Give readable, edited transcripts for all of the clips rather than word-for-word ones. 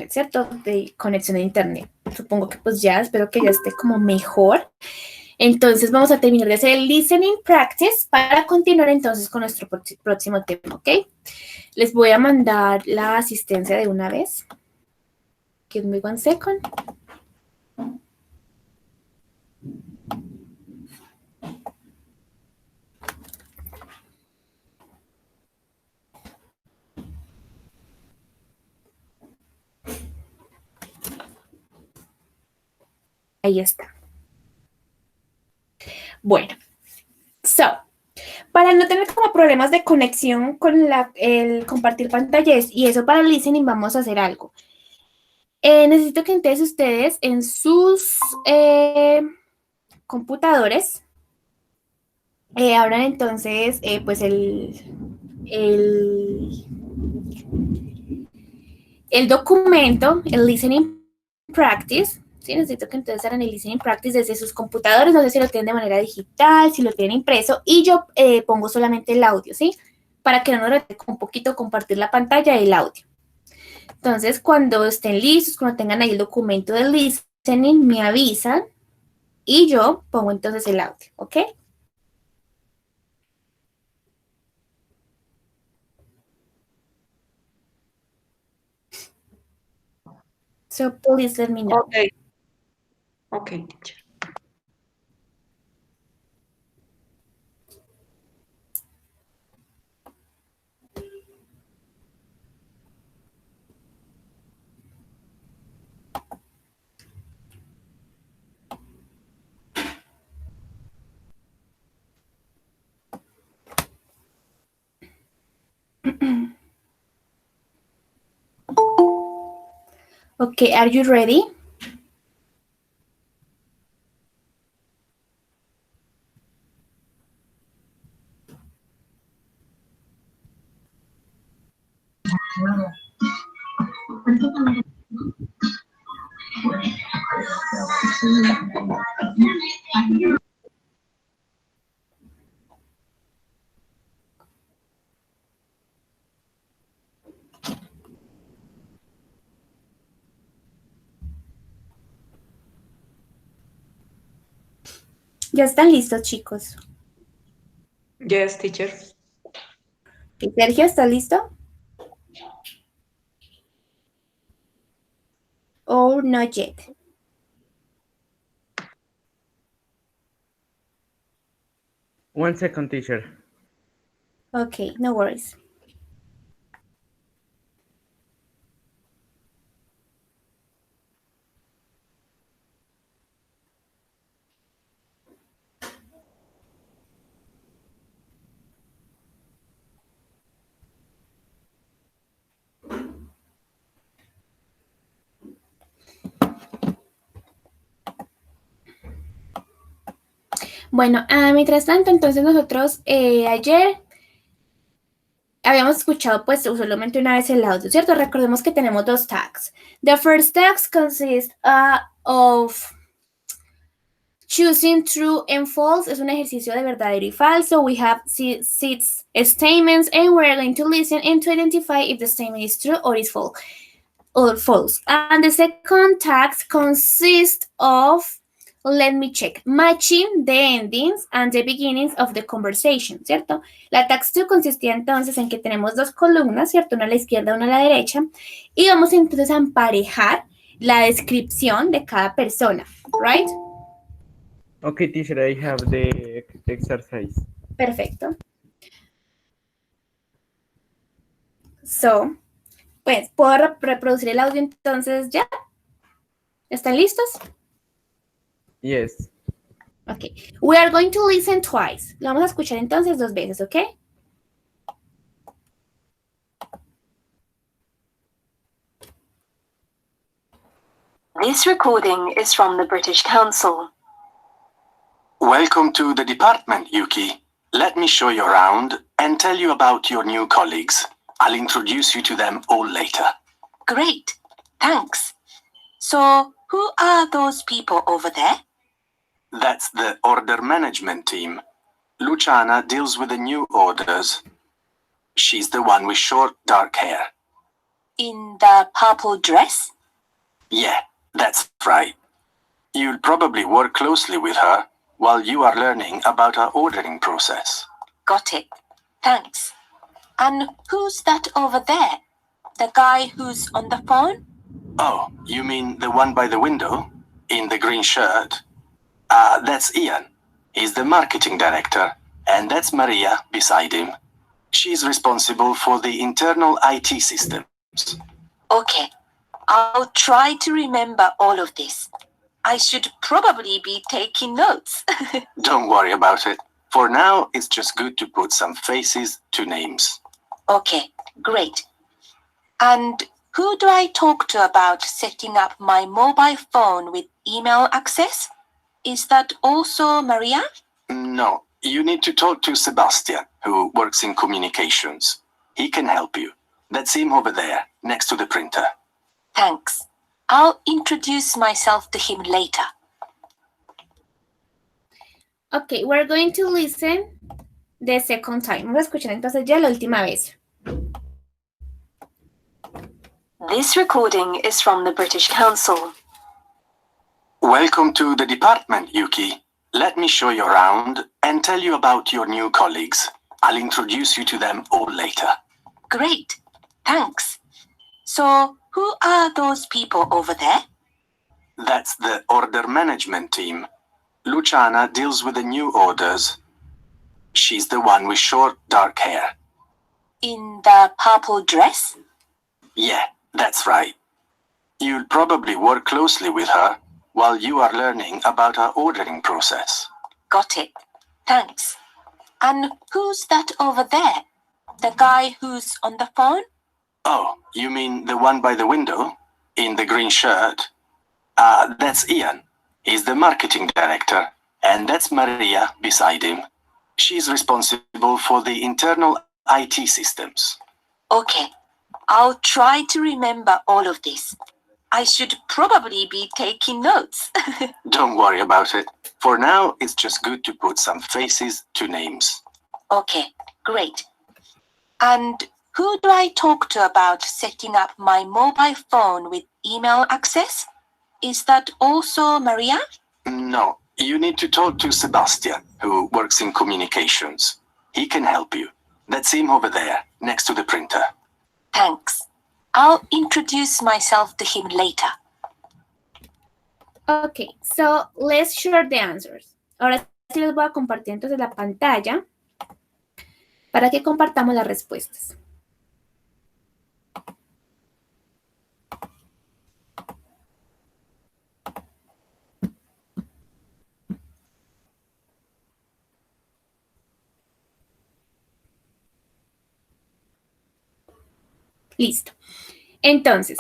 internet, ¿cierto? De conexión a internet. Supongo que pues ya, espero que ya esté como mejor. Entonces vamos a terminar de hacer el listening practice para continuar entonces con nuestro próximo tema, ¿ok? Les voy a mandar la asistencia de una vez. Give me 1 second. Ahí está. Bueno, para no tener como problemas de conexión con el compartir pantallas y eso para el listening, vamos a hacer algo. Necesito que entonces ustedes en sus computadores abran entonces pues el documento, el listening practice. Sí, necesito que entonces hagan el listening practice desde sus computadores. No sé si lo tienen de manera digital, si lo tienen impreso. Y yo pongo solamente el audio, ¿sí? Para que no nos retenga un poquito compartir la pantalla y el audio. Entonces, cuando estén listos, cuando tengan ahí el documento del listening, me avisan y yo pongo entonces el audio, ¿ok? So, please let me know. Okay. Okay, teacher. Okay, are you ready? ¿Ya están listos, chicos? Yes, teacher. Okay, Sergio, ¿estás listo? Or not yet? One second, teacher. Okay, no worries. Bueno, mientras tanto, entonces nosotros ayer habíamos escuchado pues solamente una vez el audio, ¿cierto? Recordemos que tenemos 2 tags. The first tag consists of choosing true and false. Es un ejercicio de verdadero y falso. We have 6 statements and we're going to listen and to identify if the statement is true or is false. And the second tag consists of, let me check, matching the endings and the beginnings of the conversation, ¿cierto? La tag 2 consistía entonces en que tenemos 2 columnas, ¿cierto? Una a la izquierda, una a la derecha, y vamos entonces a emparejar la descripción de cada persona, right? Okay, teacher, I have the exercise. Perfecto. So, pues, ¿puedo reproducir el audio entonces ya? ¿Están listos? Yes. Okay. We are going to listen twice. Lo vamos a escuchar entonces 2 veces, ¿ok? This recording is from the British Council. Welcome to the department, Yuki. Let me show you around and tell you about your new colleagues. I'll introduce you to them all later. Great, thanks. So, who are those people over there? That's the order management team. Luciana deals with the new orders. She's the one with short, dark hair. In the purple dress? Yeah, that's right. You'll probably work closely with her while you are learning about her ordering process. Got it. Thanks. And who's that over there? The guy who's on the phone? Oh, you mean the one by the window? In the green shirt? That's Ian. He's the marketing director, and that's Maria beside him. She's responsible for the internal IT systems. Okay. I'll try to remember all of this. I should probably be taking notes. Don't worry about it. For now, it's just good to put some faces to names. Okay, great. And who do I talk to about setting up my mobile phone with email access? Is that also Maria? No, you need to talk to Sebastian, who works in communications. He can help you. That's him over there, next to the printer. Thanks. I'll introduce myself to him later. Okay, we're going to listen the second time. Vamos a escuchar entonces ya la última vez. This recording is from the British Council. Welcome to the department, Yuki. Let me show you around and tell you about your new colleagues. I'll introduce you to them all later. Great. Thanks. So, who are those people over there? That's the order management team. Luciana deals with the new orders. She's the one with short, dark hair. In the purple dress? Yeah, that's right. You'll probably work closely with her while you are learning about her ordering process. Got it. Thanks. And who's that over there? The guy who's on the phone? Oh, you mean the one by the window? In the green shirt? That's Ian. He's the marketing director, and that's Maria beside him. She's responsible for the internal IT systems. Okay. I'll try to remember all of this. I should probably be taking notes. Don't worry about it. For now, it's just good to put some faces to names. Okay, great. And who do I talk to about setting up my mobile phone with email access? Is that also Maria? No, you need to talk to Sebastian, who works in communications. He can help you. That's him over there, next to the printer. Thanks. I'll introduce myself to him later. Okay, so let's share the answers. Ahora sí les voy a compartir entonces la pantalla para que compartamos las respuestas. Listo. Entonces,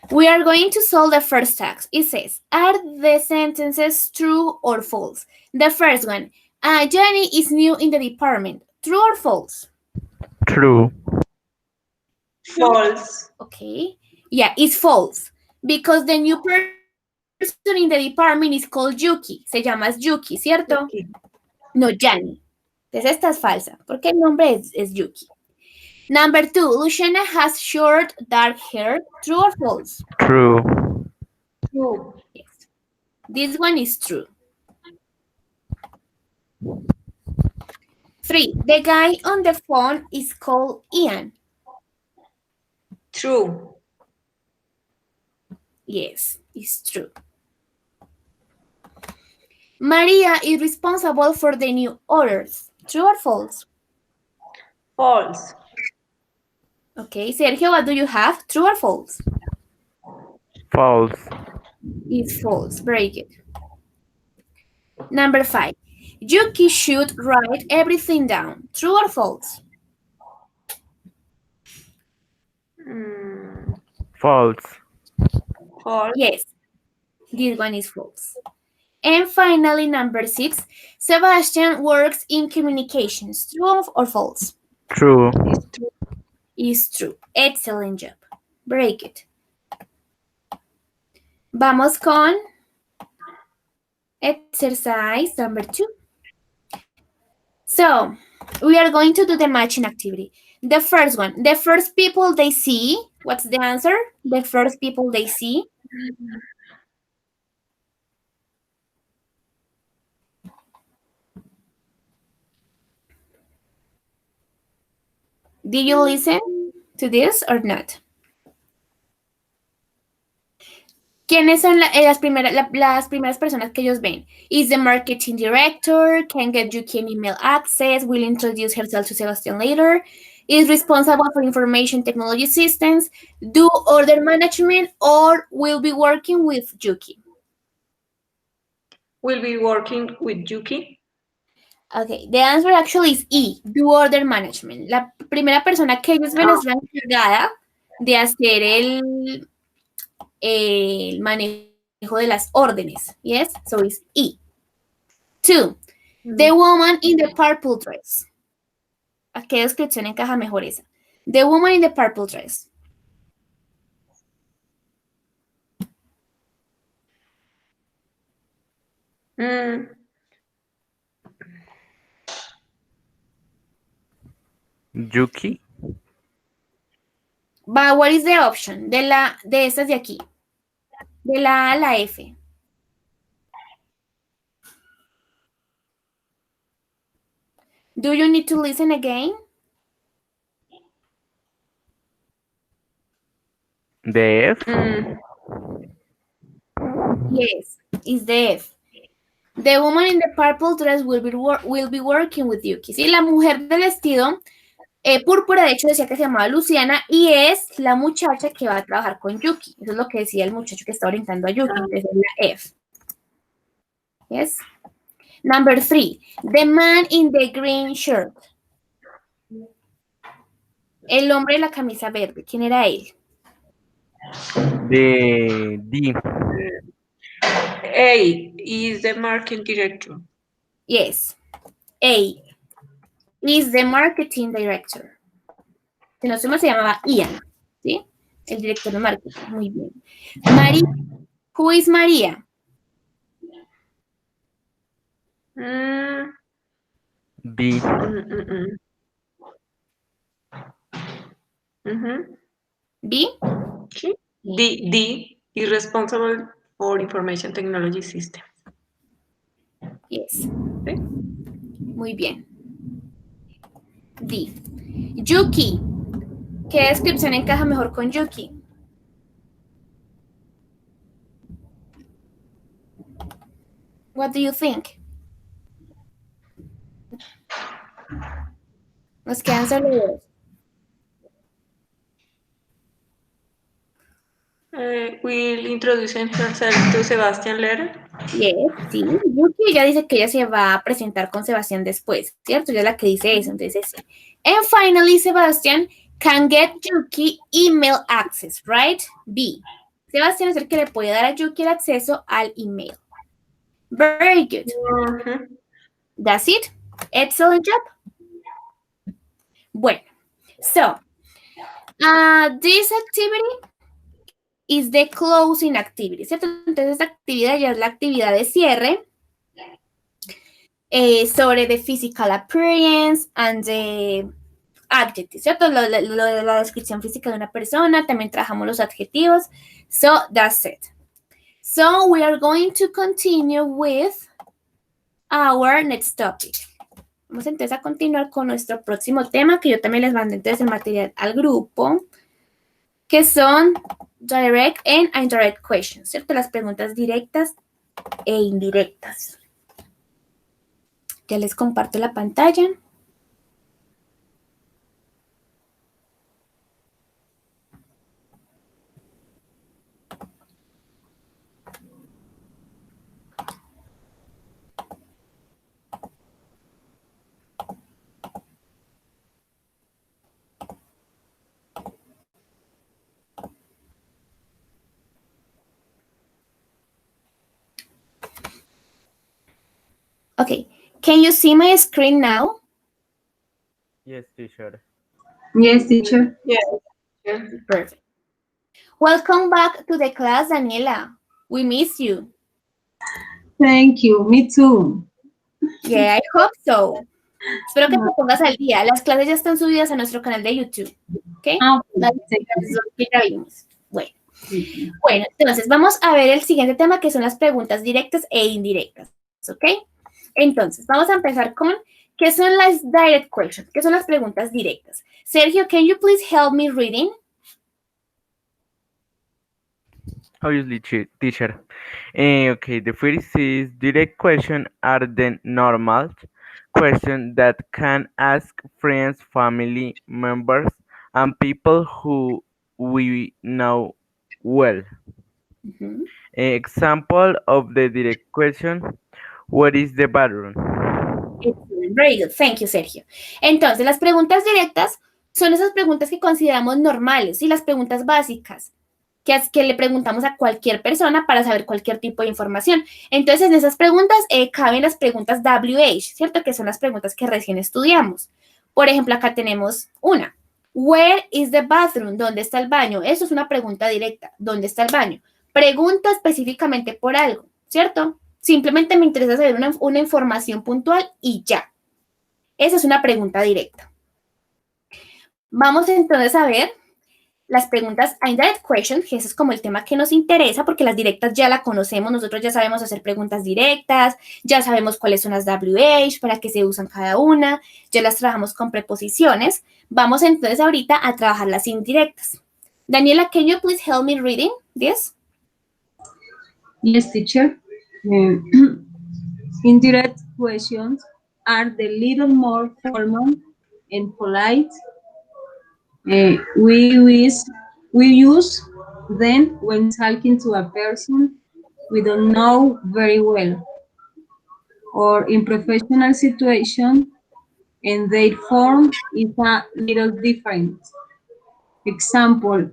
we are going to solve the first task. It says, are the sentences true or false? The first one, Jenny is new in the department. True or false? True. False. Okay. Yeah, it's false. Because the new person in the department is called Yuki. Se llama Yuki, ¿cierto? Okay. No, Jenny. Entonces esta es falsa, porque el nombre es Yuki. Number 2, Luciana has short, dark hair. True or false? True. True. Yes. This one is true. 3, the guy on the phone is called Ian. True. Yes, it's true. Maria is responsible for the new orders. True or false? False. Okay, Sergio, what do you have? True or false? False. It's false. Very good. Number 5. Yuki should write everything down. True or false? False. False. Yes, this one is false. And finally, number 6. Sebastian works in communications. True or false? True. It's true. Is true. Excellent job. Very good. Vamos con exercise number 2. So, we are going to do the matching activity. The first one, the first people they see. What's the answer? The first people they see. Did you listen to this or not? ¿Quiénes son las primeras personas que ellos ven? Is the marketing director, can get Yuki an email access, will introduce herself to Sebastian later, is responsible for information technology systems, do order management, or will be working with Yuki? Will be working with Yuki. Okay, the answer actually is E, do order management. La primera persona que ellos ven es la encargada de hacer el manejo de las órdenes. Yes, so it's E. 2, the woman in the purple dress. ¿A qué descripción encaja mejor esa? The woman in the purple dress. Yuki. But what is the option? De estas de aquí. De la A a la F. Do you need to listen again? The F. Yes, it's the F. The woman in the purple dress will be working with Yuki. Sí, la mujer del vestido púrpura, de hecho, decía que se llamaba Luciana y es la muchacha que va a trabajar con Yuki. Eso es lo que decía el muchacho que está orientando a Yuki. Entonces es la F. Yes. Number 3. The man in the green shirt. El hombre de la camisa verde. ¿Quién era él? The D. A is the marketing director. Yes. A is the marketing director. Si no se llamaba Ian, ¿sí? El director de marketing. Muy bien. María. Who is María? B. B. D is responsible for information technology system. Yes. ¿Sí? Muy bien. D. Yuki. ¿Qué descripción encaja mejor con Yuki? What do you think? Nos quedan solo dos. Will introduce herself to Sebastian later. Yes, sí. Yuki ya dice que ella se va a presentar con Sebastián después, ¿cierto? Ella es la que dice eso, entonces sí. And finally, Sebastian can get Yuki email access, right? B. Sebastián es el que le puede dar a Yuki el acceso al email. Very good. That's it. Excellent job. Bueno, so this activity is the closing activity, ¿cierto? Entonces esta actividad ya es la actividad de cierre sobre the physical appearance and the adjectives, ¿cierto? Lo de la descripción física de una persona, también trabajamos los adjetivos. So that's it. So we are going to continue with our next topic. Vamos entonces a continuar con nuestro próximo tema, que yo también les mandé entonces el material al grupo, que son direct and indirect questions, ¿cierto? Las preguntas directas e indirectas. Ya les comparto la pantalla. Okay, can you see my screen now? Yes, teacher. Yes, teacher. Perfect. Welcome back to the class, Daniela. We miss you. Thank you. Me too. Yeah, I hope so. Espero que te pongas al día. Las clases ya están subidas a nuestro canal de YouTube. ¿Ok? Ah, Las que ya vimos. Bueno, Bueno, entonces vamos a ver el siguiente tema que son las preguntas directas e indirectas, ¿ok? Entonces, vamos a empezar con ¿qué son las direct questions? ¿Qué son las preguntas directas? Sergio, can you please help me reading? Obviously, teacher. Okay, the first is direct question are the normal question that can ask friends, family members, and people who we know well. Example of the direct question, what is the bathroom? Very good, thank you, Sergio. Entonces, las preguntas directas son esas preguntas que consideramos normales y las preguntas básicas que le preguntamos a cualquier persona para saber cualquier tipo de información. Entonces, en esas preguntas caben las preguntas WH, ¿cierto? Que son las preguntas que recién estudiamos. Por ejemplo, acá tenemos una. Where is the bathroom? ¿Dónde está el baño? Eso es una pregunta directa. ¿Dónde está el baño? Pregunta específicamente por algo, ¿cierto? Simplemente me interesa saber una información puntual y ya. Esa es una pregunta directa. Vamos entonces a ver las preguntas indirect questions, que ese es como el tema que nos interesa, porque las directas ya la conocemos, nosotros ya sabemos hacer preguntas directas, ya sabemos cuáles son las WH, para qué se usan cada una, ya las trabajamos con preposiciones. Vamos entonces ahorita a trabajar las indirectas. Daniela, can you please help me reading this? Yes, teacher. Indirect questions are the little more formal and polite. We use them when talking to a person we don't know very well, or in professional situation, and their form is a little different. Example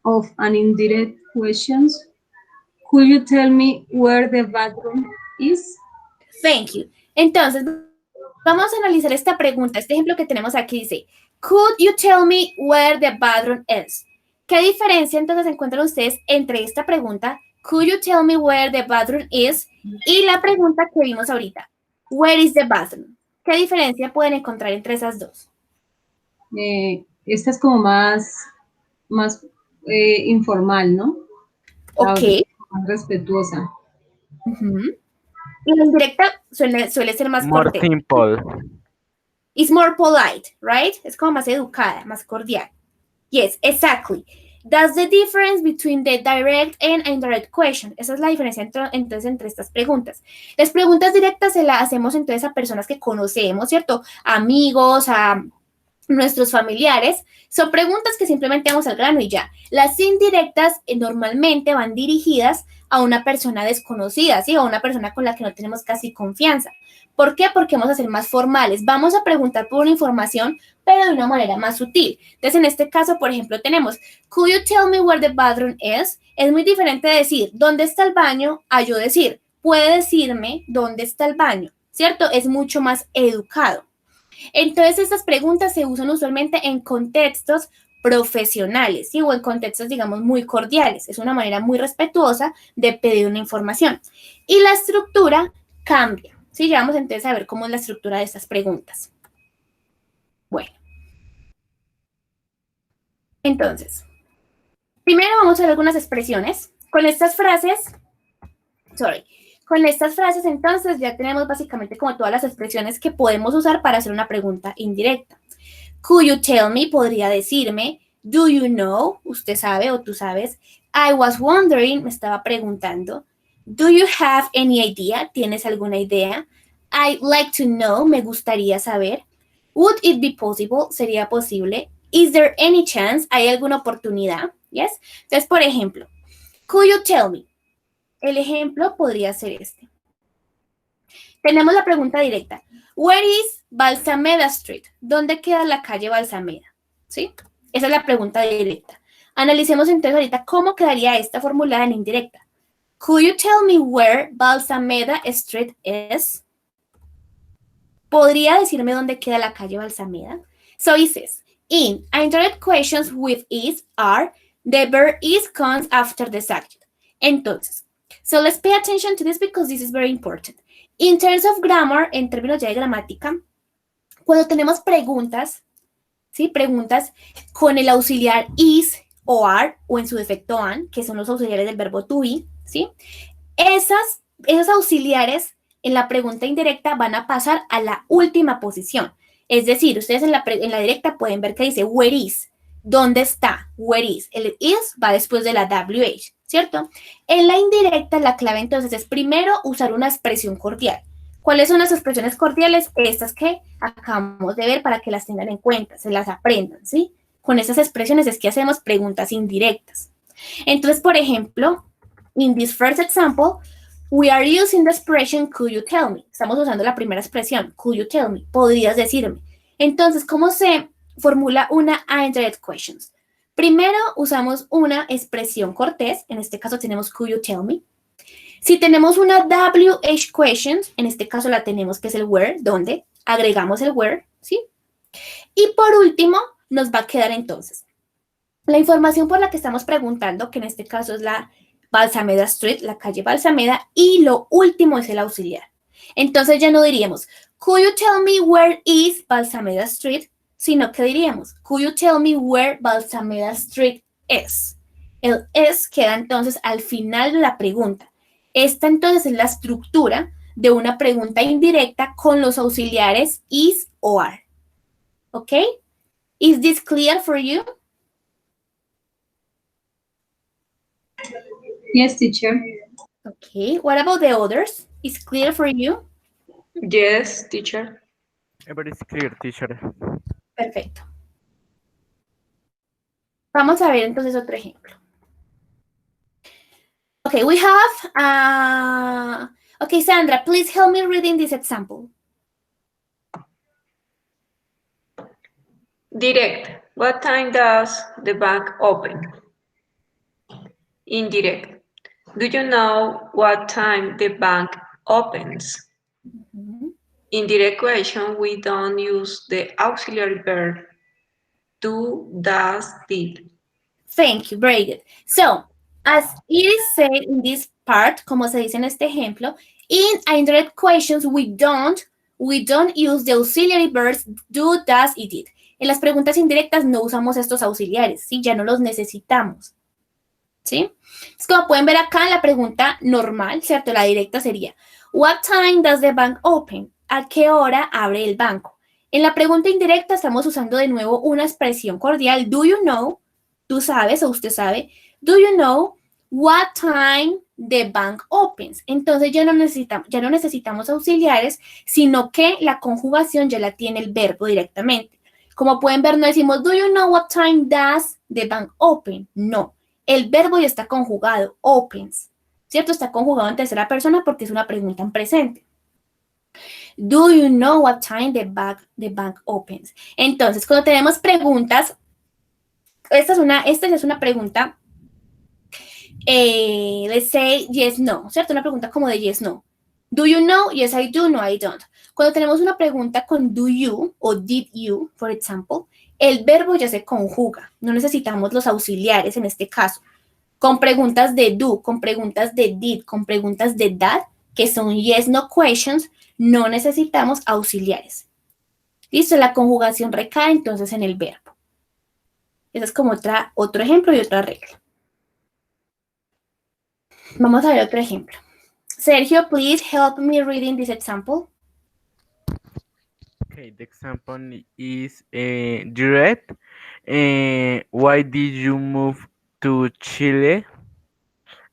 of an indirect questions. Could you tell me where the bathroom is? Thank you. Entonces, vamos a analizar esta pregunta. Este ejemplo que tenemos aquí dice, could you tell me where the bathroom is? ¿Qué diferencia entonces encuentran ustedes entre esta pregunta, could you tell me where the bathroom is? Y la pregunta que vimos ahorita, where is the bathroom? ¿Qué diferencia pueden encontrar entre esas dos? Esta es como más informal, ¿no? Ok. Más respetuosa. Y la indirecta suele ser más More cortés. simple. It's more polite, right? Es como más educada, más cordial. Yes, exactly. That's the difference between the direct and indirect question. Esa es la diferencia entonces entre estas preguntas. Las preguntas directas se las hacemos entonces a personas que conocemos, ¿cierto? Amigos, a nuestros familiares. Son preguntas que simplemente vamos al grano y ya. Las indirectas normalmente van dirigidas a una persona desconocida, ¿sí? O a una persona con la que no tenemos casi confianza. ¿Por qué? Porque vamos a ser más formales. Vamos a preguntar por una información, pero de una manera más sutil. Entonces, en este caso, por ejemplo, tenemos, could you tell me where the bathroom is? Es muy diferente de decir, ¿dónde está el baño? A yo decir, puede decirme dónde está el baño, ¿cierto? Es mucho más educado. Entonces, estas preguntas se usan usualmente en contextos profesionales, ¿sí? O en contextos, digamos, muy cordiales. Es una manera muy respetuosa de pedir una información. Y la estructura cambia, ¿sí? Ya vamos entonces a ver cómo es la estructura de estas preguntas. Bueno. Entonces, primero vamos a ver algunas expresiones. Con estas frases, entonces, ya tenemos básicamente como todas las expresiones que podemos usar para hacer una pregunta indirecta. Could you tell me? Podría decirme. Do you know? Usted sabe o tú sabes. I was wondering. Me estaba preguntando. Do you have any idea? ¿Tienes alguna idea? I'd like to know. Me gustaría saber. Would it be possible? ¿Sería posible? Is there any chance? ¿Hay alguna oportunidad? Yes. Entonces, por ejemplo, could you tell me? El ejemplo podría ser este. Tenemos la pregunta directa. Where is Balsameda Street? ¿Dónde queda la calle Balsameda? ¿Sí? Esa es la pregunta directa. Analicemos entonces ahorita cómo quedaría esta formulada en indirecta. Could you tell me where Balsameda Street is? ¿Podría decirme dónde queda la calle Balsameda? So it says, in indirect questions with is are, the verb is comes after the subject. Entonces, so let's pay attention to this because this is very important. In terms of grammar, en términos ya de gramática, cuando tenemos preguntas, ¿sí? Preguntas con el auxiliar is o are, o en su defecto an, que son los auxiliares del verbo to be, ¿sí? Esos auxiliares en la pregunta indirecta van a pasar a la última posición. Es decir, ustedes en la directa pueden ver que dice where is, ¿dónde está? Where is. El is va después de la WH, ¿cierto? En la indirecta, la clave entonces es primero usar una expresión cordial. ¿Cuáles son las expresiones cordiales? Estas que acabamos de ver para que las tengan en cuenta, se las aprendan, ¿sí? Con esas expresiones es que hacemos preguntas indirectas. Entonces, por ejemplo, in this first example, we are using the expression, could you tell me? Estamos usando la primera expresión, could you tell me? Podrías decirme. Entonces, ¿cómo se formula una indirect questions? Primero, usamos una expresión cortés. En este caso tenemos could you tell me? Si tenemos una WH questions, en este caso la tenemos que es el where, donde agregamos el where, ¿sí? Y por último, nos va a quedar entonces la información por la que estamos preguntando, que en este caso es la Balsameda Street, la calle Balsameda, y lo último es el auxiliar. Entonces ya no diríamos, could you tell me where is Balsameda Street? Sino que diríamos, could you tell me where Balsameda Street is? El is queda entonces al final de la pregunta. Esta entonces es la estructura de una pregunta indirecta con los auxiliares is o are. ¿Ok? Is this clear for you? Yes, teacher. Okay. What about the others? Is clear for you? Yes, teacher. Everything is clear, teacher. Perfecto. Vamos a ver entonces otro ejemplo. Okay, we have, okay, Sandra, please help me reading this example. Direct. What time does the bank open? Indirect. Do you know what time the bank opens? In direct question, we don't use the auxiliary verb do, does, did. Thank you, very good. So, as it is said in this part, como se dice en este ejemplo, in indirect questions, we don't use the auxiliary verbs do, does y did. En las preguntas indirectas no usamos estos auxiliares, ¿sí? Ya no los necesitamos, ¿sí? Entonces, como pueden ver acá en la pregunta normal, ¿cierto? La directa sería, what time does the bank open? ¿A qué hora abre el banco? En la pregunta indirecta estamos usando de nuevo una expresión cordial, do you know? Tú sabes o usted sabe. Do you know what time the bank opens? Entonces ya no necesitamos auxiliares, sino que la conjugación ya la tiene el verbo directamente. Como pueden ver, no decimos, do you know what time does the bank open? No, el verbo ya está conjugado, opens, ¿cierto? Está conjugado en tercera persona porque es una pregunta en presente. Do you know what time the bank opens? Entonces, cuando tenemos preguntas, esta es una pregunta, let's say yes, no, ¿cierto? Una pregunta como de yes, no. Do you know? Yes, I do. No, I don't. Cuando tenemos una pregunta con do you o did you, por ejemplo, el verbo ya se conjuga. No necesitamos los auxiliares en este caso. Con preguntas de do, con preguntas de did, con preguntas de that, que son yes, no questions, no necesitamos auxiliares. Listo, la conjugación recae entonces en el verbo. Ese es como otro ejemplo y otra regla. Vamos a ver otro ejemplo. Sergio, please help me reading this example. Okay, the example is direct. Why did you move to Chile?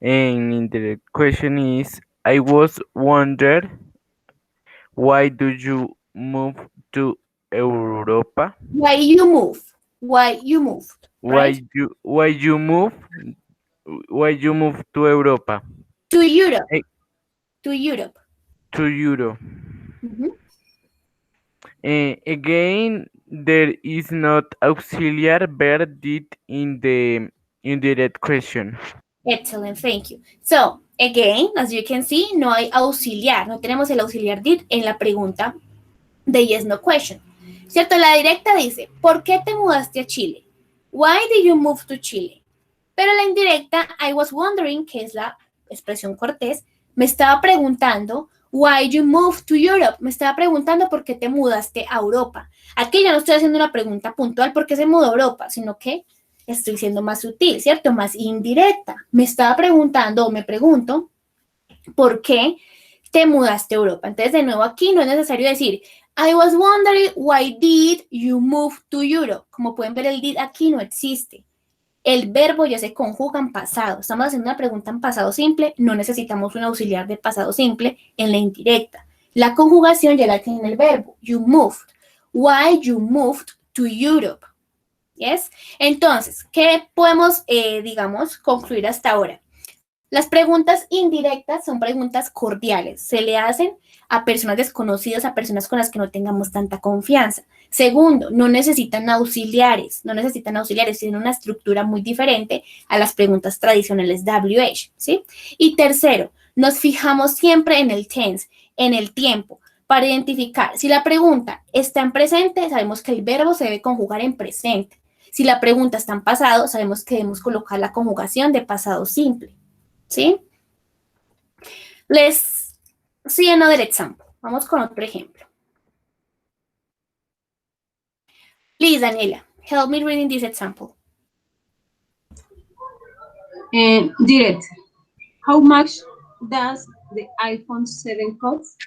And the question is, I was wondering, why do you move to Europa? Why you moved? Right? Why you move to Europa? To Europe. Hey. To Europe. To Europe. Mm-hmm. Again, there is not auxiliary verb did in the indirect question. Excellent, thank you. So, again, as you can see, no hay auxiliar, no tenemos el auxiliar did en la pregunta de yes, no question. ¿Cierto? La directa dice, ¿por qué te mudaste a Chile? Why did you move to Chile? Pero la indirecta, I was wondering, que es la expresión cortés, me estaba preguntando, why you moved to Europe? Me estaba preguntando por qué te mudaste a Europa. Aquí ya no estoy haciendo una pregunta puntual por qué se mudó a Europa, sino que estoy siendo más sutil, ¿cierto? Más indirecta. Me estaba preguntando o me pregunto, ¿por qué te mudaste a Europa? Entonces, de nuevo, aquí no es necesario decir, I was wondering why did you move to Europe. Como pueden ver, el did aquí no existe. El verbo ya se conjuga en pasado. Estamos haciendo una pregunta en pasado simple, no necesitamos un auxiliar de pasado simple en la indirecta. La conjugación ya la tiene el verbo. You moved. Why you moved to Europe. ¿Yes? Entonces, ¿qué podemos, digamos, concluir hasta ahora? Las preguntas indirectas son preguntas cordiales. Se le hacen a personas desconocidas, a personas con las que no tengamos tanta confianza. Segundo, no necesitan auxiliares. Tienen una estructura muy diferente a las preguntas tradicionales WH, ¿sí? Y tercero, nos fijamos siempre en el tense, en el tiempo, para identificar. Si la pregunta está en presente, sabemos que el verbo se debe conjugar en presente. Si la pregunta está en pasado, sabemos que debemos colocar la conjugación de pasado simple. ¿Sí? Let's see another example. Vamos con otro ejemplo. Please, Daniela, help me reading this example. Direct. How much does the iPhone 7 cost?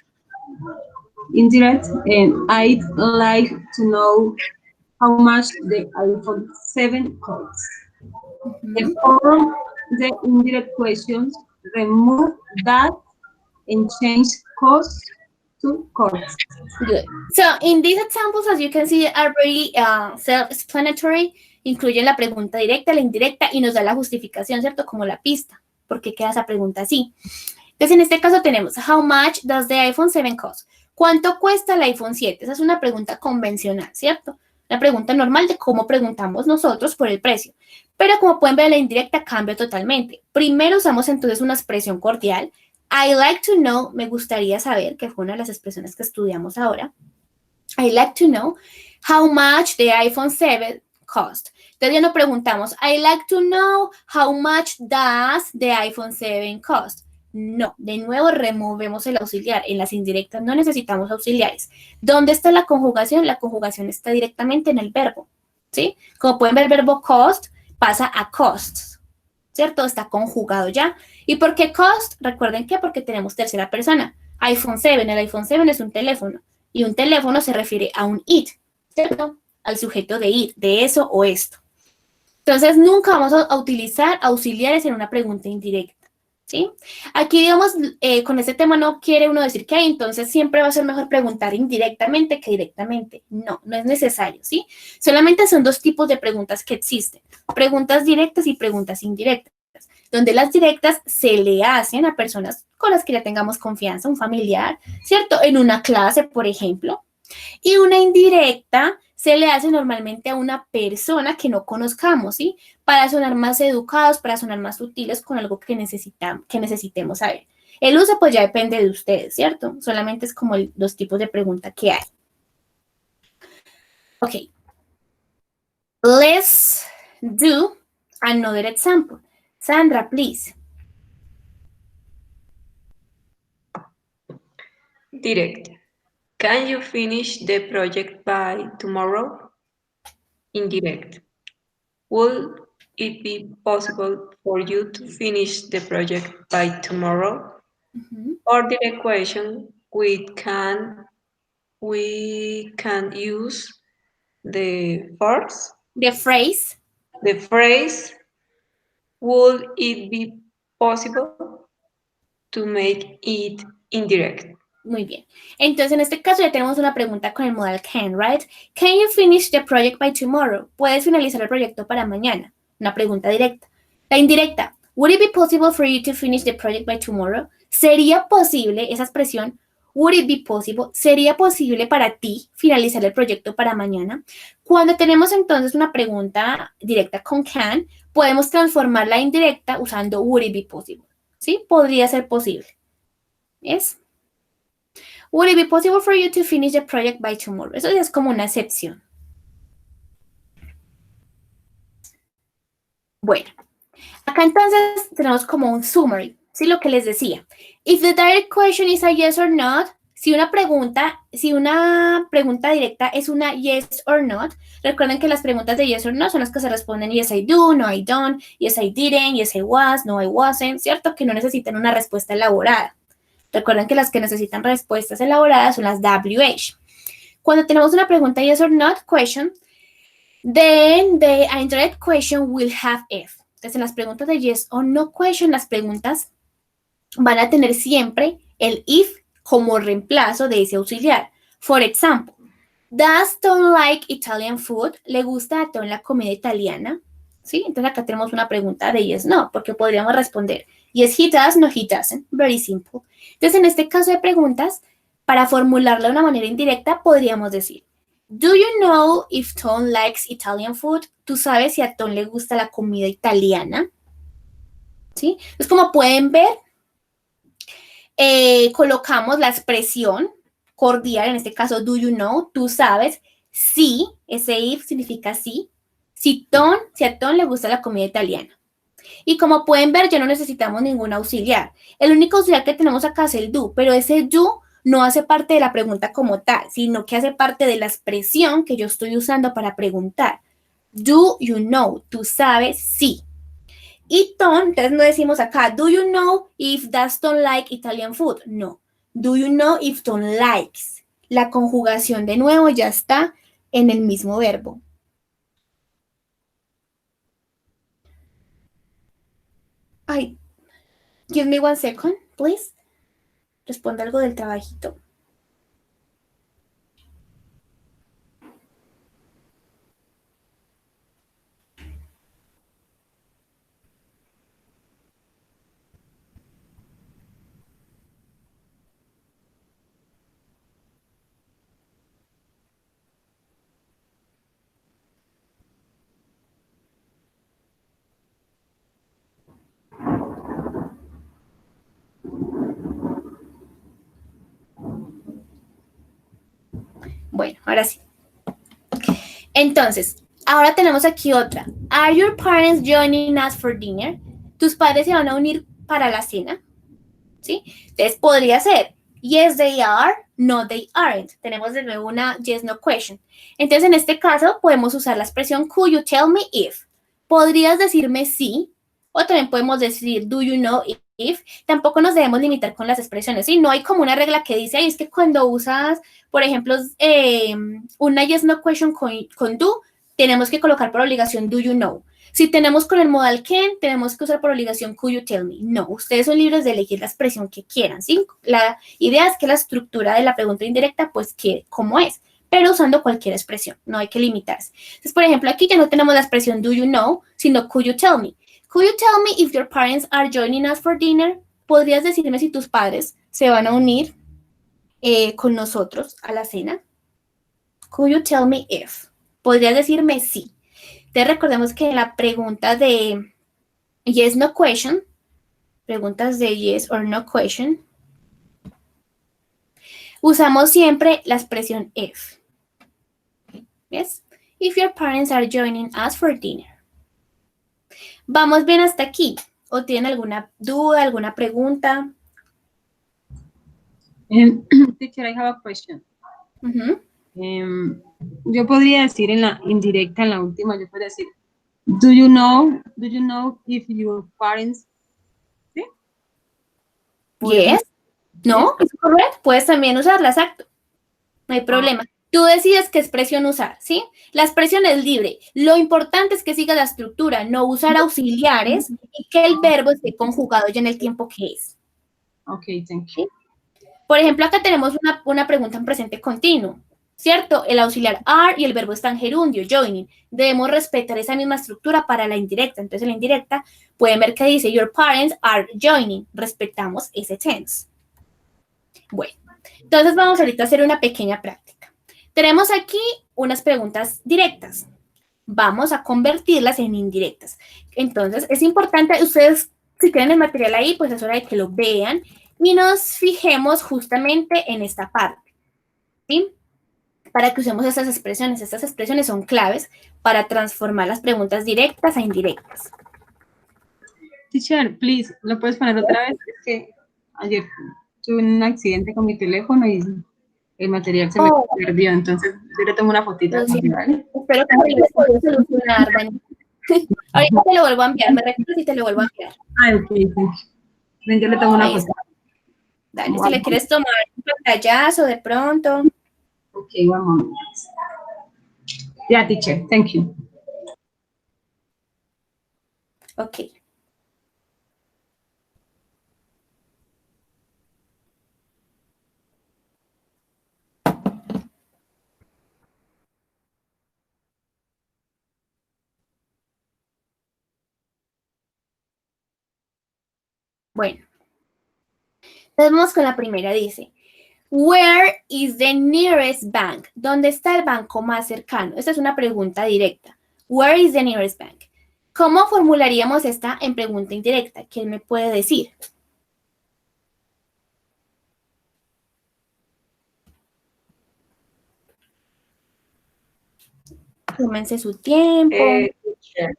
Indirect. I'd like to know how much the iPhone 7 costs. For the indirect questions, remove that and change cost to cost. Good. So, in these examples, as you can see, are very self-explanatory. Incluyen la pregunta directa, la indirecta y nos da la justificación, ¿cierto? Como la pista. ¿Por qué queda esa pregunta así? Entonces, en este caso tenemos, how much does the iPhone 7 cost? ¿Cuánto cuesta el iPhone 7? Esa es una pregunta convencional, ¿cierto? La pregunta normal de cómo preguntamos nosotros por el precio. Pero como pueden ver, la indirecta cambia totalmente. Primero usamos entonces una expresión cordial. I like to know, me gustaría saber, que fue una de las expresiones que estudiamos ahora. I like to know how much the iPhone 7 cost. Entonces ya no preguntamos, I like to know how much does the iPhone 7 cost. No, de nuevo removemos el auxiliar. En las indirectas no necesitamos auxiliares. ¿Dónde está la conjugación? La conjugación está directamente en el verbo, ¿sí? Como pueden ver, el verbo cost pasa a costs, ¿cierto? Está conjugado ya. ¿Y por qué cost? Recuerden que porque tenemos tercera persona. iPhone 7, el iPhone 7 es un teléfono. Y un teléfono se refiere a un it, ¿cierto? Al sujeto de it, de eso o esto. Entonces, nunca vamos a utilizar auxiliares en una pregunta indirecta. ¿Sí? Aquí, digamos, con este tema no quiere uno decir que entonces siempre va a ser mejor preguntar indirectamente que directamente. No, no es necesario, ¿sí? Solamente son dos tipos de preguntas que existen. Preguntas directas y preguntas indirectas. Donde las directas se le hacen a personas con las que ya tengamos confianza, un familiar, ¿cierto? En una clase, por ejemplo. Y una indirecta se le hace normalmente a una persona que no conozcamos, ¿sí? Para sonar más educados, para sonar más sutiles con algo que necesitemos saber. El uso, pues, ya depende de ustedes, ¿cierto? Solamente es como los tipos de pregunta que hay. Ok. Let's do another example. Sandra, please. Direct. Can you finish the project by tomorrow? Indirect. Will it be possible for you to finish the project by tomorrow? Or the equation, we can use the force. The phrase. The phrase, would it be possible to make it indirect? Muy bien. Entonces, en este caso ya tenemos una pregunta con el modal can, right? Can you finish the project by tomorrow? ¿Puedes finalizar el proyecto para mañana? Una pregunta directa. La indirecta. Would it be possible for you to finish the project by tomorrow? ¿Sería posible, esa expresión, would it be possible, sería posible para ti finalizar el proyecto para mañana? Cuando tenemos entonces una pregunta directa con can, podemos transformar la indirecta usando would it be possible. ¿Sí? Podría ser posible. ¿Es? Would it be possible for you to finish the project by tomorrow? Eso ya es como una excepción. Bueno, acá entonces tenemos como un summary, ¿sí? Lo que les decía. If the direct question is a yes or not, Si una pregunta directa es una yes or not, recuerden que las preguntas de yes or no son las que se responden yes I do, no I don't, yes I didn't, yes I was, no I wasn't, ¿cierto? Que no necesitan una respuesta elaborada. Recuerden que las que necesitan respuestas elaboradas son las WH. Cuando tenemos una pregunta yes or not question, then the indirect question will have if. Entonces, en las preguntas de yes or no question, las preguntas van a tener siempre el if como reemplazo de ese auxiliar. For example, does Tom like Italian food? ¿Le gusta a Tom la comida italiana? ¿Sí? Entonces acá tenemos una pregunta de yes, no, porque podríamos responder yes, he does, no, he doesn't. Very simple. Entonces, en este caso de preguntas, para formularla de una manera indirecta, podríamos decir, do you know if Tom likes Italian food? ¿Tú sabes si a Tom le gusta la comida italiana? ¿Sí? Entonces, como pueden ver, colocamos la expresión cordial, en este caso, do you know, tú sabes, sí, ese if significa sí, si a Tom le gusta la comida italiana. Y como pueden ver, ya no necesitamos ningún auxiliar. El único auxiliar que tenemos acá es el do, pero ese do no hace parte de la pregunta como tal, sino que hace parte de la expresión que yo estoy usando para preguntar. Do you know, tú sabes, sí. Y Tom, entonces no decimos acá, do you know if does Tom like Italian food? No. Do you know if Tom likes? La conjugación de nuevo ya está en el mismo verbo. Ay, give me 1 second, please. Responde algo del trabajito. Bueno, ahora sí. Entonces, ahora tenemos aquí otra. Are your parents joining us for dinner? ¿Tus padres se van a unir para la cena? ¿Sí? Entonces, podría ser yes, they are, no, they aren't. Tenemos de nuevo una yes, no question. Entonces, en este caso, podemos usar la expresión could you tell me if? ¿Podrías decirme sí? O también podemos decir do you know if? Tampoco nos debemos limitar con las expresiones, ¿sí? No hay como una regla que dice, es que cuando usas, por ejemplo, una yes, no question con do, tenemos que colocar por obligación do you know. Si tenemos con el modal can, tenemos que usar por obligación could you tell me. No, ustedes son libres de elegir la expresión que quieran, ¿sí? La idea es que la estructura de la pregunta indirecta, pues, quede como es, pero usando cualquier expresión, no hay que limitarse. Entonces, por ejemplo, aquí ya no tenemos la expresión do you know, sino could you tell me. Could you tell me if your parents are joining us for dinner? ¿Podrías decirme si tus padres se van a unir con nosotros a la cena? Could you tell me if? ¿Podrías decirme sí? Entonces recordemos que en la pregunta de yes, no question, preguntas de yes or no question, usamos siempre la expresión if. ¿Ves? If your parents are joining us for dinner. ¿Vamos bien hasta aquí? ¿O tienen alguna duda, alguna pregunta? Teacher, I have a question. Yo podría decir en la indirecta, en la última, yo podría decir, do you know if your parents, ¿sí? Yes. No, es correcto. Puedes también usarla, exacto. No hay problema. Tú decides qué expresión usar, ¿sí? La expresión es libre. Lo importante es que siga la estructura, no usar auxiliares y que el verbo esté conjugado ya en el tiempo que es. Ok, thank you. Por ejemplo, acá tenemos una pregunta en presente continuo, ¿cierto? El auxiliar are y el verbo está en gerundio, joining. Debemos respetar esa misma estructura para la indirecta. Entonces, en la indirecta pueden ver que dice your parents are joining. Respetamos ese tense. Bueno, entonces vamos ahorita a hacer una pequeña práctica. Tenemos aquí unas preguntas directas. Vamos a convertirlas en indirectas. Entonces, es importante, ustedes, si tienen el material ahí, pues es hora de que lo vean y nos fijemos justamente en esta parte, ¿sí? Para que usemos estas expresiones. Estas expresiones son claves para transformar las preguntas directas a indirectas. Teacher, please, ¿lo puedes poner otra vez? Es que ayer tuve un accidente con mi teléfono y el material se me Oh, perdió, entonces yo le tomo una fotito. lo siento. ¿Vale? Espero que lo hayas podido solucionar, Dani. Ahorita te lo vuelvo a enviar, me recuerdo si te lo vuelvo a enviar. Ah, ok, sí. Ven, yo le tomo una Ahí foto. está. Dale, si le quieres tomar un pantallazo de pronto. Ok, one moment. Yeah, teacher, thank you. Ok. Bueno, entonces vamos con la primera. Dice, where is the nearest bank? ¿Dónde está el banco más cercano? Esta es una pregunta directa. Where is the nearest bank? ¿Cómo formularíamos esta en pregunta indirecta? ¿Quién me puede decir? Tómense su tiempo. Teacher,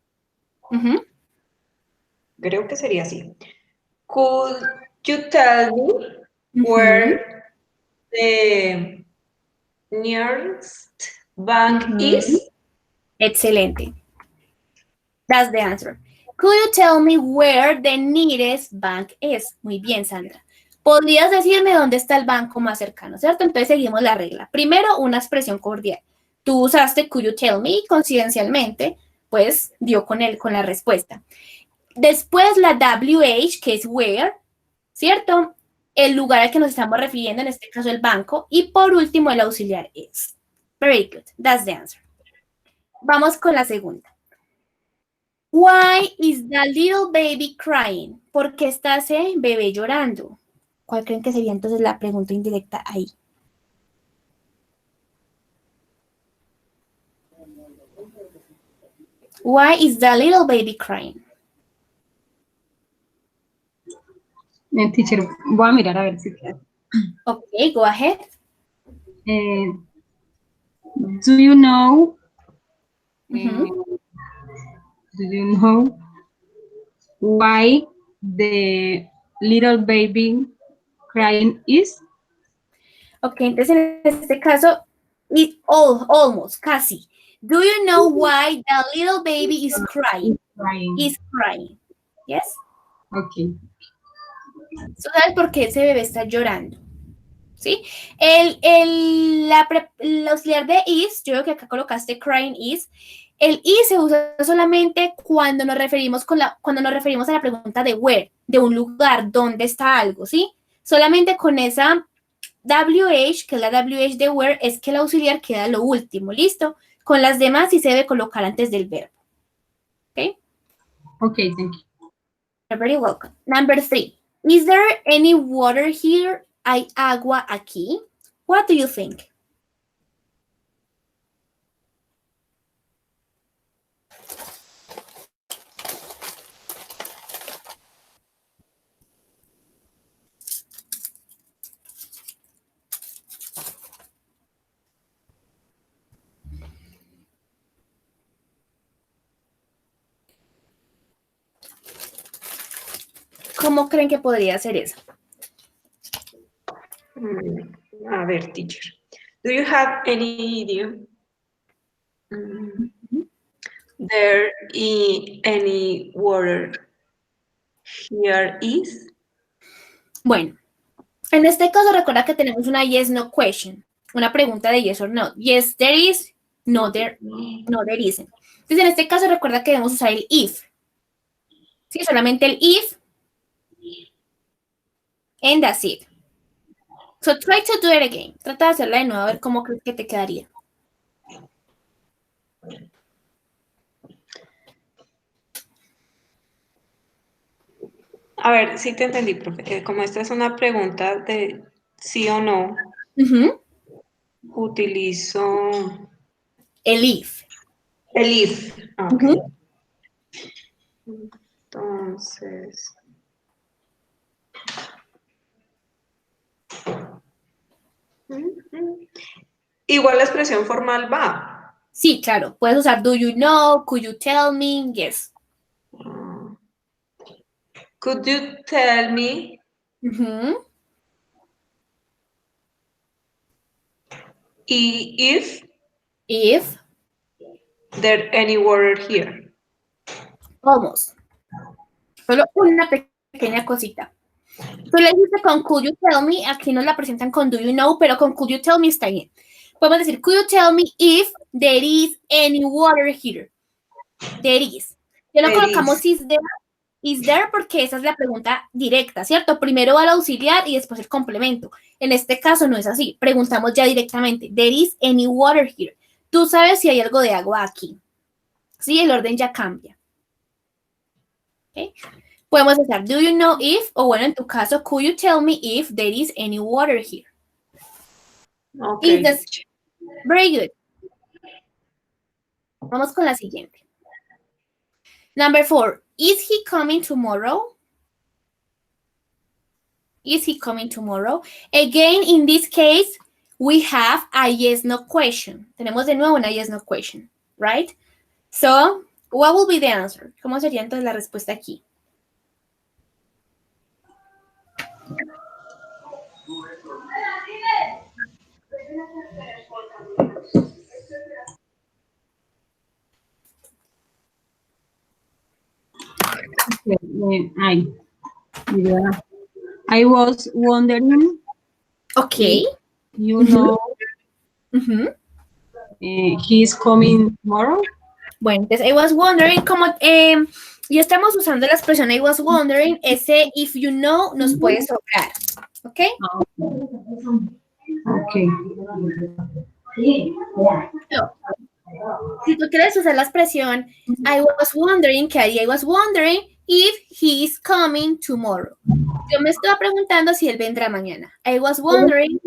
Ujú. creo que sería así. Could you tell me Ujú. where the nearest bank Ujú. is? Excelente. That's the answer. Could you tell me where the nearest bank is? Muy bien, Sandra. Podrías decirme dónde está el banco más cercano, ¿cierto? Entonces seguimos la regla. Primero, una expresión cordial. Tú usaste could you tell me y coincidencialmente, pues dio con la respuesta. Después la WH, que es where, ¿cierto? El lugar al que nos estamos refiriendo, en este caso el banco. Y por último, el auxiliar is. Very good. That's the answer. Vamos con la segunda. Why is the little baby crying? ¿Por qué está ese bebé llorando? ¿Cuál creen que sería entonces la pregunta indirecta ahí? Why is the little baby crying? Teacher, voy a mirar a ver si queda. Okay, go ahead. Do you know? Ujú. Do you know why the little baby crying is? Ok, entonces en este caso, almost, casi. Do you know why the little baby is crying? Crying. Is crying. Yes? Okay. So, ¿sabes por qué ese bebé está llorando? ¿Sí? El auxiliar de is, yo creo que acá colocaste crying is. El is se usa solamente cuando nos referimos a la pregunta de where, de un lugar, dónde está algo, ¿sí? Solamente con esa WH, que es la WH de where, es que el auxiliar queda lo último, ¿listo? Con las demás sí se debe colocar antes del verbo. ¿Ok? Okay, thank you. You're very welcome. Number 3. Is there any water here? ¿Hay agua aquí? What do you think? ¿Cómo creen que podría ser eso? A ver, teacher. Do you have any idiom? There is any water here is? Bueno, en este caso recuerda que tenemos una yes no question, una pregunta de yes or no. Yes, there is, no, there isn't. Entonces, en este caso recuerda que debemos usar el if. Sí, solamente el if and that's it. So try to do it again. Trata de hacerla de nuevo a ver cómo crees que te quedaría. A ver, sí te entendí, profe. Como esta es una pregunta de sí o no, utilizo El if. el if. Ok. Entonces. Igual la expresión formal va. Sí, claro. Puedes usar do you know, could you tell me, yes. Could you tell me If If, there any water here. almost. Solo una pequeña cosita. Tú le dijiste con could you tell me, aquí nos la presentan con do you know, pero con could you tell me está bien. Podemos decir, could you tell me if there is any water here? There is. Ya no There colocamos is there porque esa es la pregunta directa, ¿cierto? Primero va el auxiliar y después el complemento. En este caso no es así. Preguntamos ya directamente, there is any water here? Tú sabes si hay algo de agua aquí. Sí, el orden ya cambia. ¿Okay? Podemos usar do you know if, o bueno, en tu caso, could you tell me if there is any water here? Okay. Very good. Vamos con la siguiente. Number 4. Is he coming tomorrow? Is he coming tomorrow? Again, in this case, we have a yes, no question. Tenemos de nuevo una yes, no question, right? So, what will be the answer? ¿Cómo sería entonces la respuesta aquí? I was wondering, Okay. you know, he's coming tomorrow. Bueno, entonces I was wondering, como ya estamos usando la expresión I was wondering, ese if you know nos puede sobrar, ¿ok? Okay. So, si tú quieres usar la expresión I was wondering, ¿qué haría? I was wondering if he is coming tomorrow. Yo me estaba preguntando si él vendrá mañana. I was wondering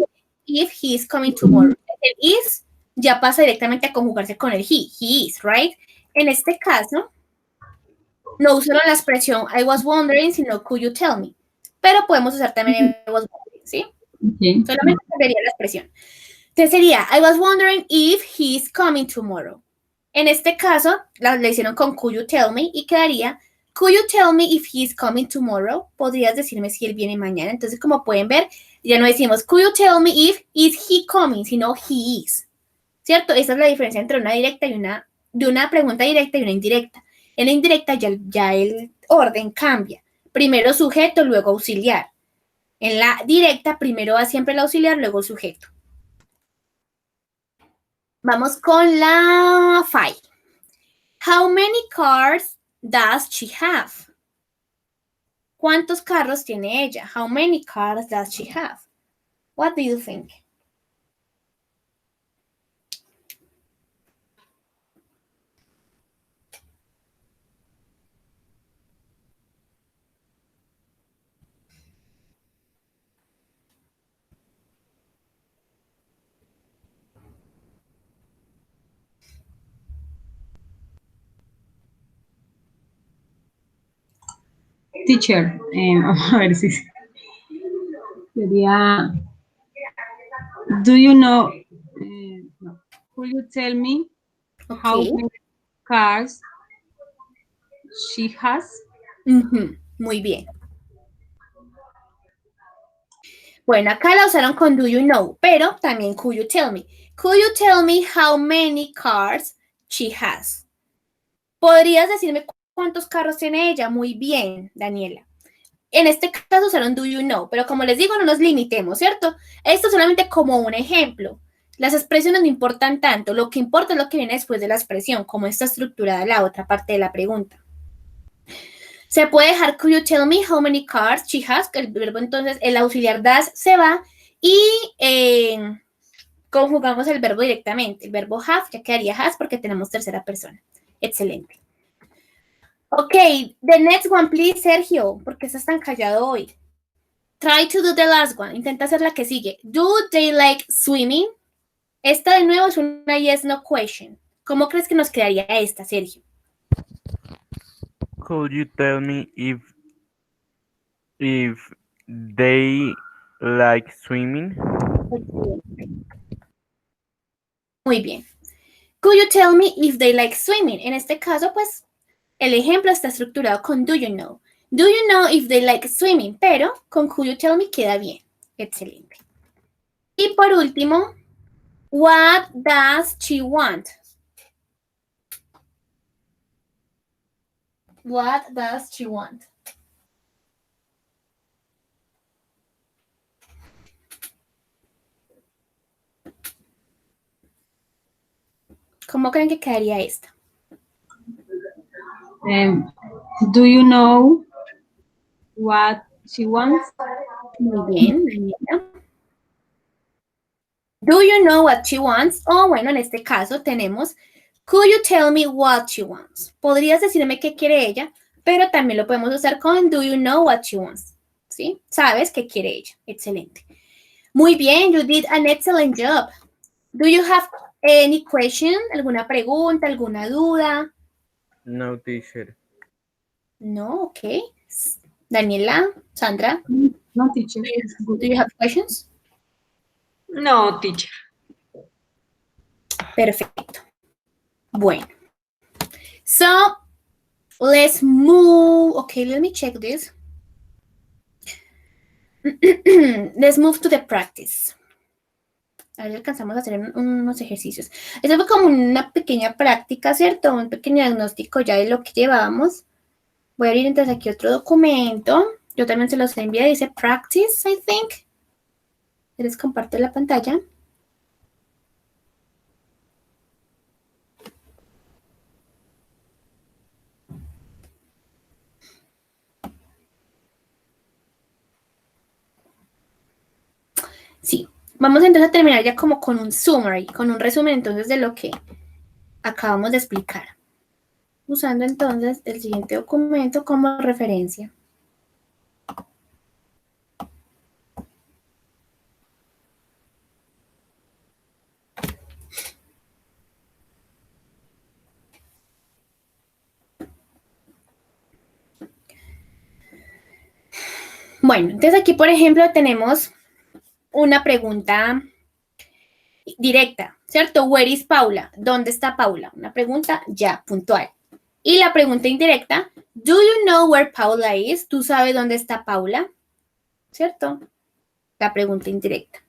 if he is coming tomorrow. El is ya pasa directamente a conjugarse con el he is, right? En este caso, no usaron la expresión I was wondering, sino could you tell me. Pero podemos usar también I was wondering, ¿sí? Okay. Solamente cambiaría la expresión. Entonces sería I was wondering if he is coming tomorrow. En este caso, le hicieron con could you tell me y quedaría could you tell me if he is coming tomorrow? ¿Podrías decirme si él viene mañana? Entonces, como pueden ver, ya no decimos could you tell me if is he coming, sino he is. ¿Cierto? Esa es la diferencia entre una directa y una pregunta directa y una indirecta. En la indirecta ya el orden cambia. Primero sujeto, luego auxiliar. En la directa, primero va siempre el auxiliar, luego el sujeto. Vamos con la 5. How many cars does she have? ¿Cuántos carros tiene ella? How many cars does she have? What do you think? Teacher, a ver si sería, do you know, no. Could you tell me how Okay. many cars she has? Muy bien. Bueno, acá la usaron con do you know, pero también could you tell me. Could you tell me how many cars she has? ¿Podrías decirme cuántos carros tiene ella? Muy bien, Daniela. En este caso usaron do you know, pero como les digo, no nos limitemos, ¿cierto? Esto solamente como un ejemplo. Las expresiones no importan tanto, lo que importa es lo que viene después de la expresión, como está estructurada la otra parte de la pregunta. Se puede dejar could you tell me how many cars she has, que el verbo entonces, el auxiliar does se va y conjugamos el verbo directamente. El verbo have ya quedaría has porque tenemos tercera persona. Excelente. Ok, the next one, please, Sergio, porque estás tan callado hoy. Try to do the last one. Intenta hacer la que sigue. Do they like swimming? Esta de nuevo es una yes, no question. ¿Cómo crees que nos quedaría esta, Sergio? Could you tell me if they like swimming? Muy bien. Could you tell me if they like swimming? En este caso, pues, el ejemplo está estructurado con do you know. Do you know if they like swimming? Pero con could you tell me queda bien. Excelente. Y por último, What does she want? What does she want? ¿Cómo creen que quedaría esta? Do you know what she wants? Muy bien, Daniela. Do you know what she wants? O bueno, en este caso tenemos could you tell me what she wants? Podrías decirme qué quiere ella, pero también lo podemos usar con do you know what she wants? ¿Sí? ¿Sabes qué quiere ella? Excelente. Muy bien, you did an excellent job. Do you have any question? ¿Alguna pregunta? ¿Alguna duda? No, teacher. No, ok. Daniela, Sandra, No, teacher. do you have questions? No, teacher. Perfecto. Bueno. So, let's move. Okay, let me check this. Let's move to the practice. A ver, alcanzamos a hacer unos ejercicios. Esto fue como una pequeña práctica, ¿cierto? Un pequeño diagnóstico ya de lo que llevábamos. Voy a abrir entonces aquí otro documento. Yo también se los envié. Dice practice, I think. Les comparto la pantalla. Sí, vamos entonces a terminar ya como con un summary, con un resumen entonces de lo que acabamos de explicar. Usando entonces el siguiente documento como referencia. Bueno, entonces aquí, por ejemplo, tenemos una pregunta directa, ¿cierto? Where is Paula? ¿Dónde está Paula? Una pregunta ya puntual. Y la pregunta indirecta, do you know where Paula is? ¿Tú sabes dónde está Paula? ¿Cierto? La pregunta indirecta.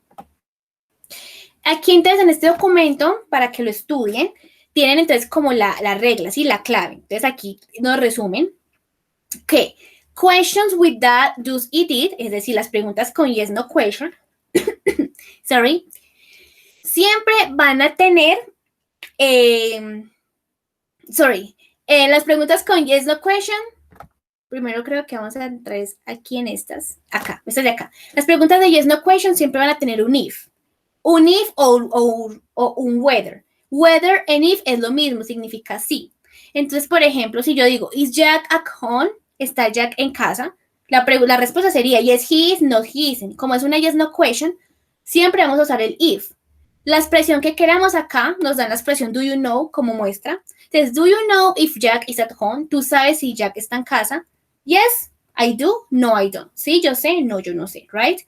Aquí entonces en este documento, para que lo estudien, tienen entonces como la regla, ¿sí? La clave. Entonces aquí nos resumen que questions with that, does, it, did, es decir, las preguntas con yes, no question, sorry, siempre van a tener, las preguntas con yes, no question, primero creo que vamos a entrar aquí en estas de acá. Las preguntas de yes, no question siempre van a tener un if o un whether. Whether and if es lo mismo, significa sí. Entonces, por ejemplo, si yo digo, is Jack at home? ¿Está Jack en casa? La respuesta sería yes, he is, no, he isn't. Como es una yes, no question, siempre vamos a usar el if. La expresión que queramos acá nos da la expresión do you know como muestra. Entonces, do you know if Jack is at home? ¿Tú sabes si Jack está en casa? Yes, I do. No, I don't. Sí, yo sé. No, yo no sé. Right?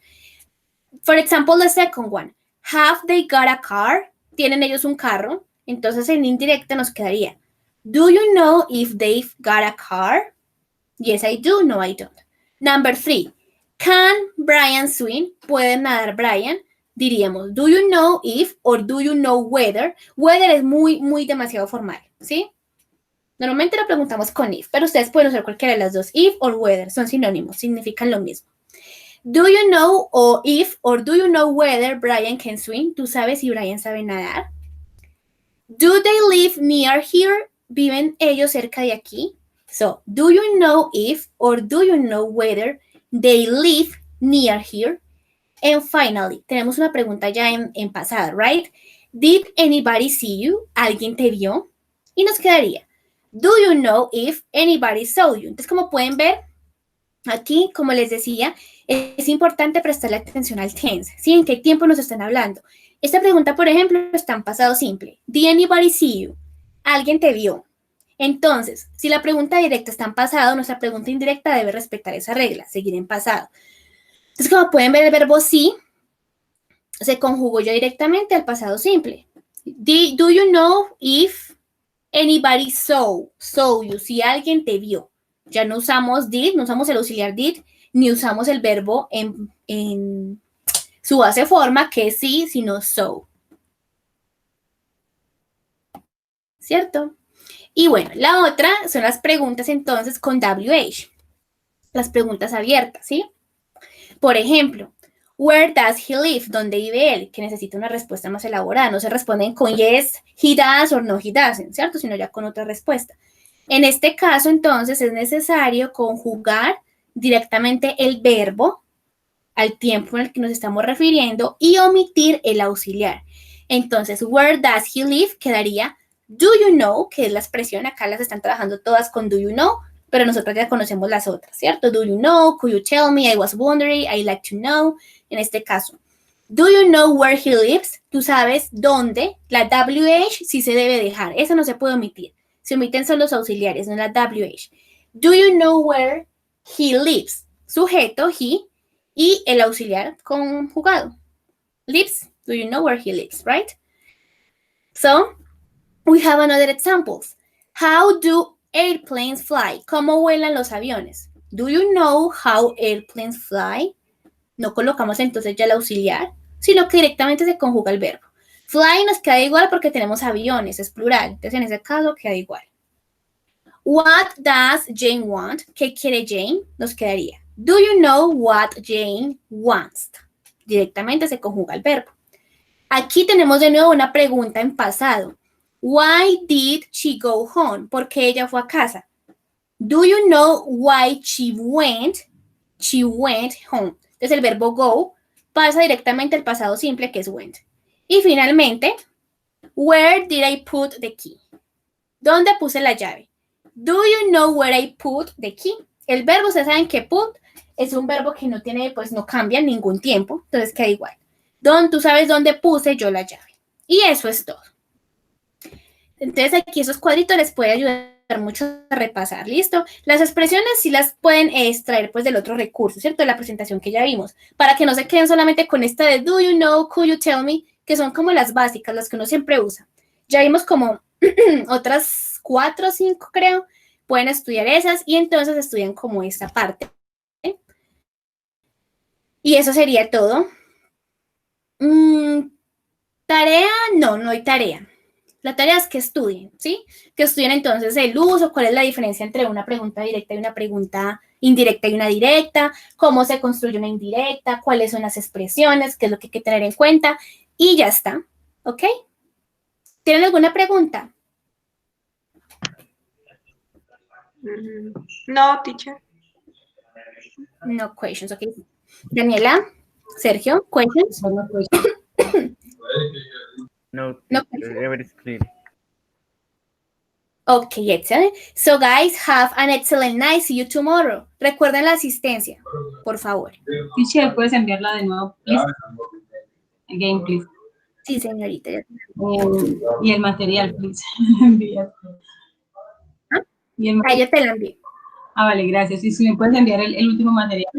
For example, the second one. Have they got a car? ¿Tienen ellos un carro? Entonces, en indirecta nos quedaría. Do you know if they've got a car? Yes, I do. No, I don't. Number 3. Can Brian swim? ¿Puede nadar Brian? Diríamos, do you know if or do you know whether? Whether es muy demasiado formal, ¿sí? Normalmente lo preguntamos con if, pero ustedes pueden usar cualquiera de las dos. If or whether son sinónimos, significan lo mismo. Do you know or if or do you know whether Brian can swim? ¿Tú sabes si Brian sabe nadar? Do they live near here? ¿Viven ellos cerca de aquí? So, do you know if or do you know whether they live near here? And finally, tenemos una pregunta ya en pasado, right? Did anybody see you? ¿Alguien te vio? Y nos quedaría, do you know if anybody saw you? Entonces, como pueden ver, aquí, como les decía, es importante prestarle atención al tense, ¿sí? ¿En qué tiempo nos están hablando? Esta pregunta, por ejemplo, está en pasado simple. Did anybody see you? ¿Alguien te vio? Entonces, si la pregunta directa está en pasado, nuestra pregunta indirecta debe respetar esa regla, seguir en pasado. Entonces, como pueden ver, el verbo sí se conjugó ya directamente al pasado simple. Do you know if anybody saw you? Si alguien te vio. Ya no usamos did, no usamos el auxiliar did, ni usamos el verbo en su base forma, que es sí, sino saw. ¿cierto? Y bueno, la otra son las preguntas entonces con WH, las preguntas abiertas, ¿sí? Por ejemplo, where does he live? ¿Dónde vive él? Que necesita una respuesta más elaborada. No se responden con yes, he does o no he doesn't, ¿cierto? Sino ya con otra respuesta. En este caso, entonces, es necesario conjugar directamente el verbo al tiempo en el que nos estamos refiriendo y omitir el auxiliar. Entonces, where does he live? Quedaría do you know, que es la expresión, acá las están trabajando todas con do you know, pero nosotros ya conocemos las otras, ¿cierto? Do you know, could you tell me, I was wondering, I'd like to know, en este caso. Do you know where he lives? Tú sabes dónde, la WH sí se debe dejar, esa no se puede omitir, se omiten solo los auxiliares, no la WH. Do you know where he lives? Sujeto, he, y el auxiliar conjugado. Lives, do you know where he lives, right? So, we have another examples. How do airplanes fly? ¿Cómo vuelan los aviones? Do you know how airplanes fly? No colocamos entonces ya el auxiliar, sino que directamente se conjuga el verbo. Fly nos queda igual porque tenemos aviones, es plural. Entonces en ese caso queda igual. What does Jane want? ¿Qué quiere Jane? Nos quedaría. Do you know what Jane wants? Directamente se conjuga el verbo. Aquí tenemos de nuevo una pregunta en pasado. Why did she go home? ¿Por qué ella fue a casa? Do you know why she went? She went home. Entonces el verbo go pasa directamente al pasado simple que es went. Y finalmente, where did I put the key? ¿Dónde puse la llave? Do you know where I put the key? El verbo, ustedes saben que put es un verbo que no tiene, pues no cambia en ningún tiempo, entonces queda igual. Tú sabes dónde puse yo la llave. Y eso es todo. Entonces aquí esos cuadritos les puede ayudar mucho a repasar, ¿listo? Las expresiones sí las pueden extraer pues del otro recurso, ¿cierto? De la presentación que ya vimos, para que no se queden solamente con esta de do you know, could you tell me, que son como las básicas, las que uno siempre usa. Ya vimos como otras 4 o 5 creo, pueden estudiar esas y entonces estudian como esta parte. Y eso sería todo. Tarea, no hay tarea. La tarea es que estudien, ¿sí? Que estudien entonces el uso, cuál es la diferencia entre una pregunta directa y una pregunta indirecta y una directa, cómo se construye una indirecta, cuáles son las expresiones, qué es lo que hay que tener en cuenta y ya está, ¿ok? ¿Tienen alguna pregunta? No, teacher. No questions, ok. Daniela, Sergio, questions? No, No. everything's clear. Okay, excellent. So guys, have an excellent night. See you tomorrow. Recuerden la asistencia, por favor. Teacher, ¿puedes enviarla de nuevo, please? Again, please. Sí, señorita. Y el material, please. Y el Yo te la envío. vale, gracias. Y si me puedes enviar el último material.